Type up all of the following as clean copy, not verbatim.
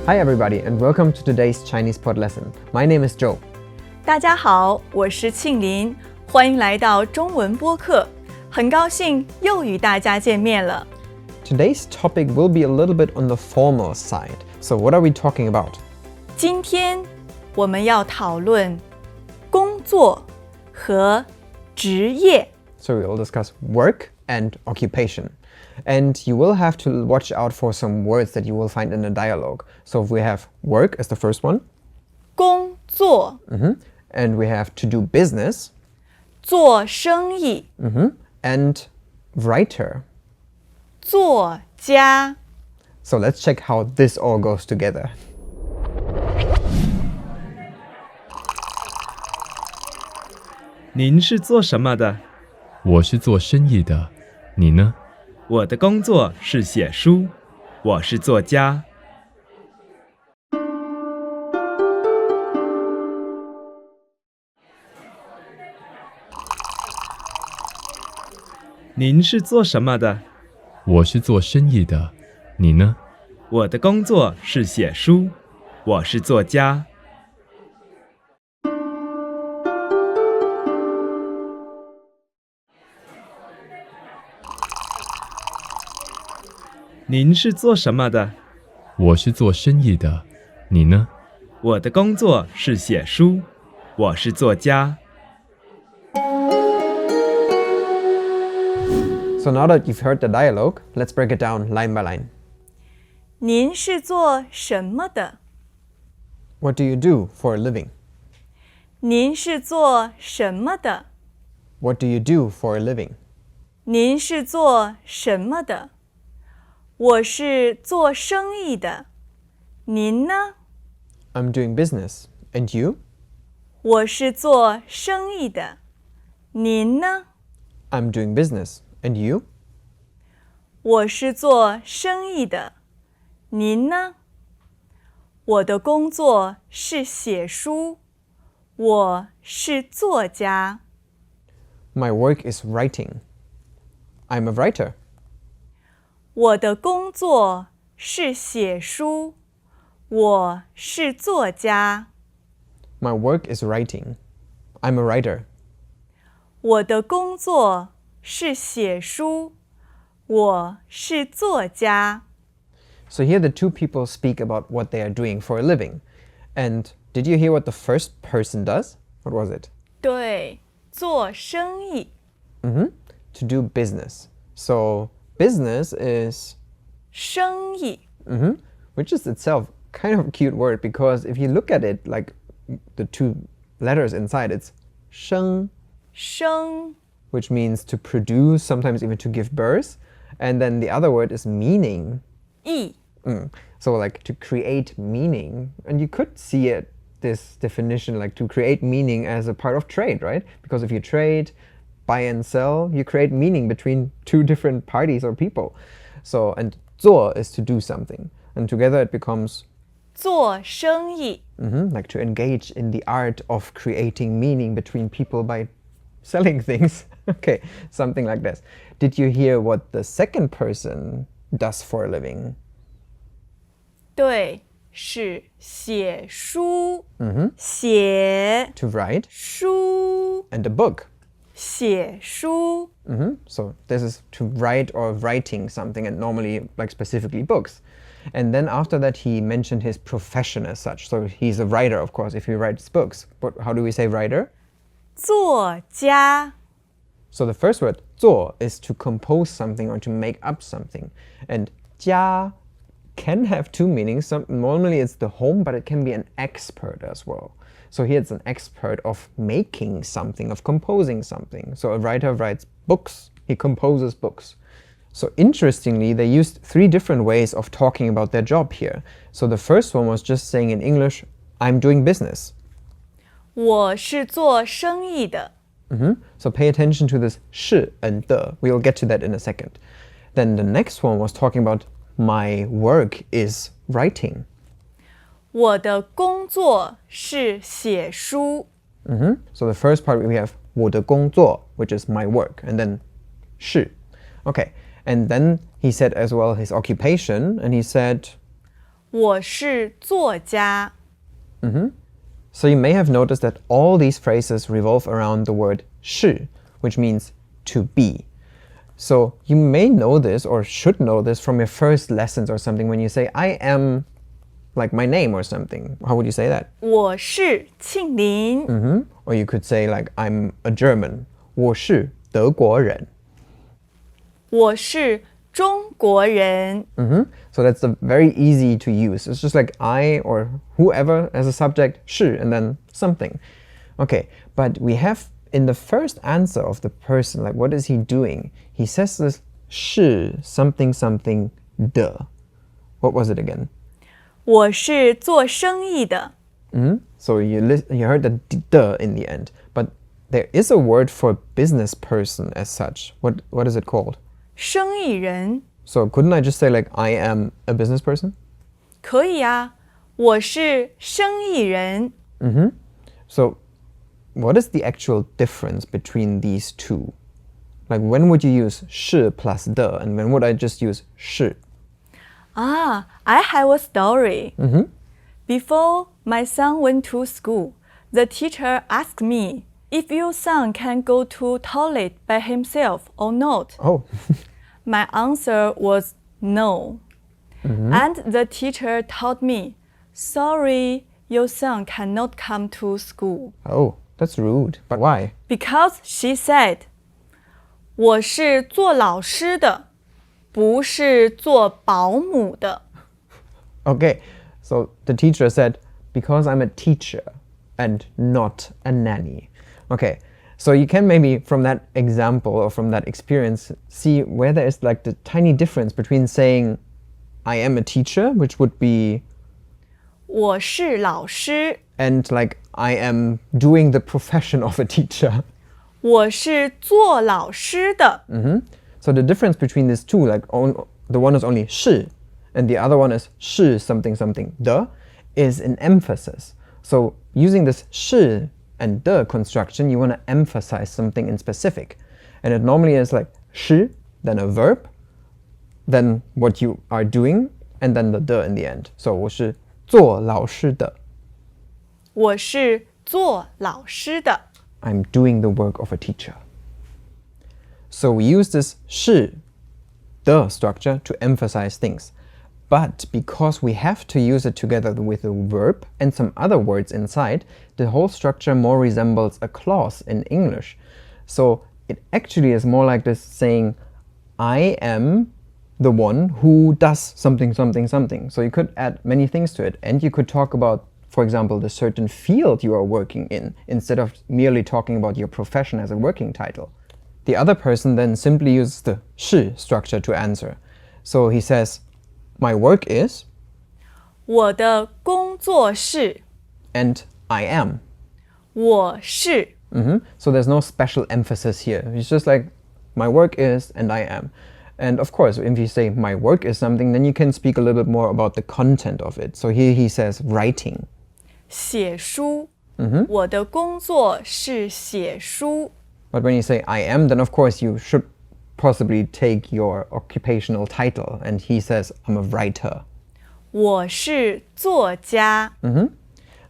Hi everybody and welcome to today's Chinese pod lesson. My name is Joe. 大家好，我是庆林，欢迎来到中文播客，很高兴又与大家见面了。Today's topic will be a little bit on the formal side. So what are we talking about? 今天我们要讨论工作和职业。So we will discuss work and occupation. And you will have to watch out for some words that you will find in the dialogue. So we have work as the first one. 工作 And we have to do business. 做生意 And writer. 作家 So let's check how this all goes together. 您是做什么的？我是做生意的，你呢？我的工作是写书，我是作家。您是做什么的？我是做生意的，你呢？我的工作是写书，我是作家。您是做什么的？我是做生意的，你呢？我的工作是写书，我是作家。So now that you've heard the dialogue, let's break it down line by line. 您是做什么的？ What do you do for a living? 您是做什么的？ What do you do for a living? 您是做什么的？我是做生意的，您呢？ I'm doing business. And you? 我是做生意的，您呢？ I'm doing business. And you? 我是做生意的，您呢？我的工作是写书，我是作家。 My work is writing. I'm a writer. 我的工作是写书，我是作家。 My work is writing. I'm a writer. 我的工作是写书，我是作家。 So here the two people speak about what they are doing for a living. And did you hear what the first person does? What was it? 对，做生意。 To do business. So business is 生意 which is itself kind of a cute word because if you look at it like the two letters inside, it's 生, 生 which means to produce, sometimes even to give birth. And then the other word is meaning. 意 So like to create meaning. And you could see it, this definition, like to create meaning as a part of trade, right? Because if you trade, buy and sell, you create meaning between two different parties or people. So, and 做 is to do something. And together it becomes 做生意。 like to engage in the art of creating meaning between people by selling things. Okay, something like this. Did you hear what the second person does for a living? 对，是写书。写 To write 书， and a book. 写书。 So this is to write or writing something, and normally like specifically books. And then after that he mentioned his profession as such. So he's a writer, of course, if he writes books. But how do we say writer? 作家。 So the first word 做 is to compose something or to make up something. And 家 can have two meanings. Normally it's the home, but it can be an expert as well. So here it's an expert of making something, of composing something. So a writer writes books, he composes books. So interestingly, they used three different ways of talking about their job here. So the first one was just saying in English, I'm doing business. 我是做生意的。 So pay attention to this 是 and 的. We'll get to that in a second. Then the next one was talking about my work is writing. 我的工作是写书。 So the first part we have 我的工作, which is my work, and then 是. Okay, and then he said as well his occupation, and he said 我是作家。So you may have noticed that all these phrases revolve around the word 是, which means to be. So you may know this or should know this from your first lessons or something when you say, I am, like my name or something. How would you say that? 我是庆林。Or you could say like, I'm a German. 我是德国人。我是中国人。So that's very easy to use. It's just like I or whoever as a subject, 是, and then something. Okay, but we have in the first answer of the person, like what is he doing? He says this 是 something something 的. What was it again? 我是做生意的。So you heard the 的 in the end, but there is a word for business person as such. What is it called? 生意人。So couldn't I just say like I am a business person? 可以啊，我是生意人。So what is the actual difference between these two? Like when would you use 是 plus 的 and when would I just use 是? I have a story. Before my son went to school, the teacher asked me if your son can go to toilet by himself or not. Oh. My answer was no. And the teacher told me, sorry, your son cannot come to school. Oh, that's rude. But why? Because she said, 我是做老师的，不是做保姆的。Okay, so the teacher said, because I'm a teacher and not a nanny. Okay, so you can maybe from that example or from that experience see where there is like the tiny difference between saying I am a teacher, which would be 我是老师， and like I am doing the profession of a teacher. 我是做老师的。So the difference between these two, like the one is only 是 and the other one is 是 something something 的, is an emphasis. So using this 是 and 的 construction, you want to emphasize something in specific. And it normally is like 是, then a verb, then what you are doing, and then the 的 in the end. So 我是做老师的。我是做老师的。 I'm doing the work of a teacher. So we use this 是 the structure to emphasize things. But because we have to use it together with a verb and some other words inside, the whole structure more resembles a clause in English. So it actually is more like this saying, I am the one who does something, something, something. So you could add many things to it. And you could talk about, for example, the certain field you are working in, instead of merely talking about your profession as a working title. The other person then simply uses the 是 structure to answer. So he says, my work is, 我的工作是， and I am. 我是， So there's no special emphasis here. It's just like, my work is, and I am. And of course, if you say my work is something, then you can speak a little bit more about the content of it. So here he says writing. 写书。我的工作是写书。 But when you say I am, then of course you should possibly take your occupational title. And he says, I'm a writer. 我是作家。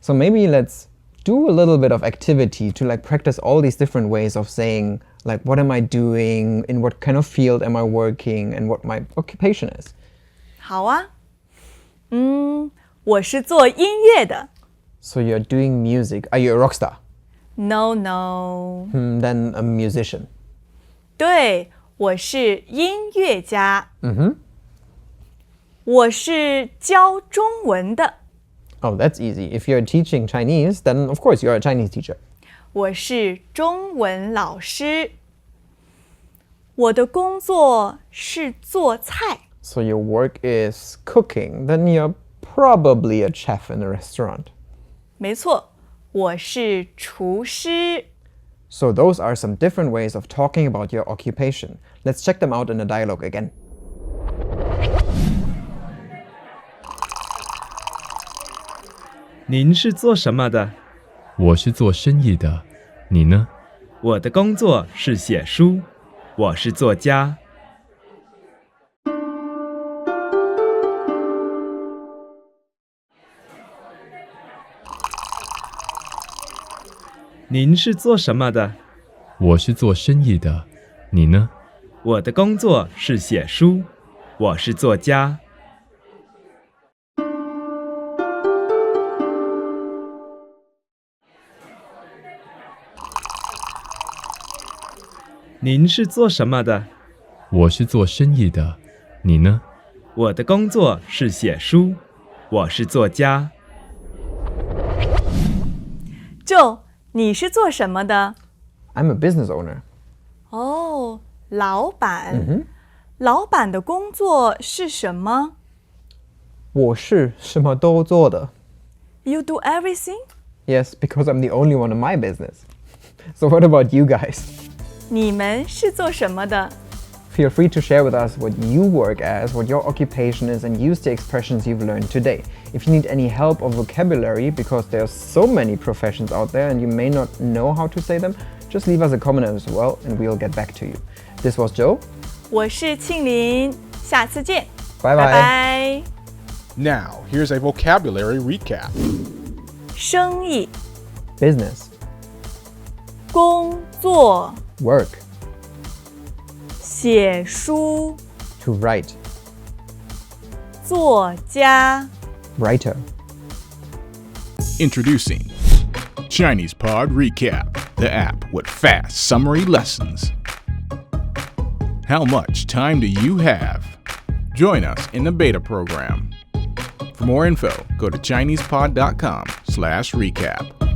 So maybe let's do a little bit of activity to like practice all these different ways of saying, like, what am I doing? In what kind of field am I working? And what my occupation is. 好啊。我是做音乐的。 So you're doing music. Are you a rock star? No, no. Then a musician. 对，我是音乐家。我是教中文的。 Oh, that's easy. If you're teaching Chinese, then of course you're a Chinese teacher. 我是中文老师。我的工作是做菜。 So your work is cooking. Then you're probably a chef in a restaurant. 没错，我是厨师。 So those are some different ways of talking about your occupation. Let's check them out in a dialogue again. 您是做什么的？我是做生意的，你呢？我的工作是写书，我是作家。您是做什么的？我是做生意的，你呢？我的工作是写书，我是作家。您是做什么的？我是做生意的，你呢？我的工作是写书，我是作家。Joe，你是做什么的？ I'm a business owner. 哦，老板。老板的工作是什么？我是什么都做的。 You do everything? Yes, because I'm the only one in my business. So what about you guys? 你们是做什么的？ Feel free to share with us what you work as, what your occupation is, and use the expressions you've learned today. If you need any help or vocabulary, because there are so many professions out there and you may not know how to say them, just leave us a comment as well and we'll get back to you. This was Joe. 我是庆林，下次见， Bye 拜 bye. 拜。 Now, here's a vocabulary recap. 生意、 Business, 工作、 work, 写书、 to write, 作家。 writer. Introducing Chinese Pod Recap, the app with fast summary lessons. How much time do you have? Join us in the beta program. For more info, go to ChinesePod.com/recap.